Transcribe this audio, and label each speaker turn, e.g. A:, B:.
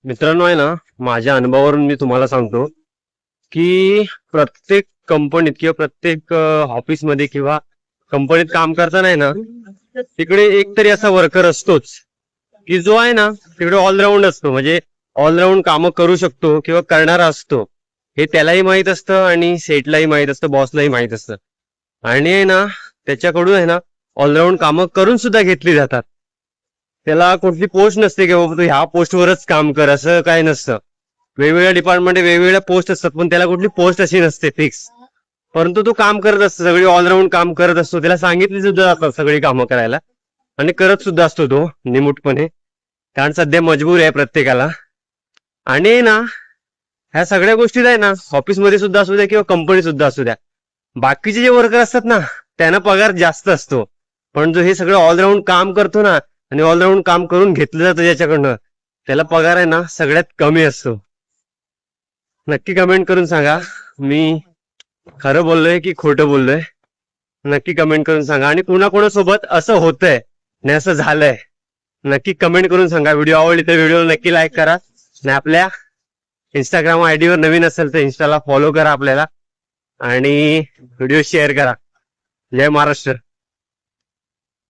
A: मित्रांनो आहे ना, माझ्या अनुभवावरून मी तुम्हाला सांगतो की प्रत्येक कंपनीत किंवा प्रत्येक ऑफिसमध्ये किंवा कंपनीत काम करताना आहे ना, तिकडे एक तरी असा वर्कर असतोच की जो आहे ना तिकडे ऑलराऊंड असतो. म्हणजे ऑलराऊंड कामं करू शकतो किंवा करणारा असतो. हे त्यालाही माहित असतं आणि सेटलाही माहित असतं, बॉसलाही माहित असतं. आणि आहे ना, त्याच्याकडून आहे ना ऑलराऊंड कामं करून सुद्धा घेतली जातात. त्याला कुठली पोस्ट नसते की बाबा तू ह्या पोस्टवरच काम कर, असं काय नसतं. वेगवेगळ्या डिपार्टमेंट वेगवेगळ्या पोस्ट असतात, पण त्याला कुठली पोस्ट अशी नसते फिक्स. परंतु तो काम करत असतो, सगळी ऑलराऊंड काम करत असतो. त्याला सांगितली सुद्धा जातात सगळी कामं करायला आणि करत सुद्धा असतो तो निमूटपणे. कारण सध्या मजबूर आहे प्रत्येकाला. आणि ना, ह्या सगळ्या गोष्टी आहे ना, ऑफिसमध्ये सुद्धा असू द्या किंवा कंपनी सुद्धा असू द्या, बाकीचे जे वर्कर असतात ना, त्यांना पगार जास्त असतो. पण जो हे सगळं ऑलराऊंड काम करतो ना आणि ऑलराऊंड काम करून घेतलं जातं ज्याच्याकडनं, त्याला पगार आहे ना सगळ्यात कमी असतो. नक्की कमेंट करून सांगा, मी खरं बोललोय की खोटं बोललोय. नक्की कमेंट करून सांगा. आणि कोणाकोणासोबत असं होतंय आणि असं झालंय, नक्की कमेंट करून सांगा. व्हिडिओ आवडली तर व्हिडिओ नक्की लाईक करा आणि आपल्या इंस्टाग्राम आयडीवर नवीन असेल तर इंस्टाला फॉलो करा आपल्याला आणि व्हिडिओ शेअर करा. जय महाराष्ट्र.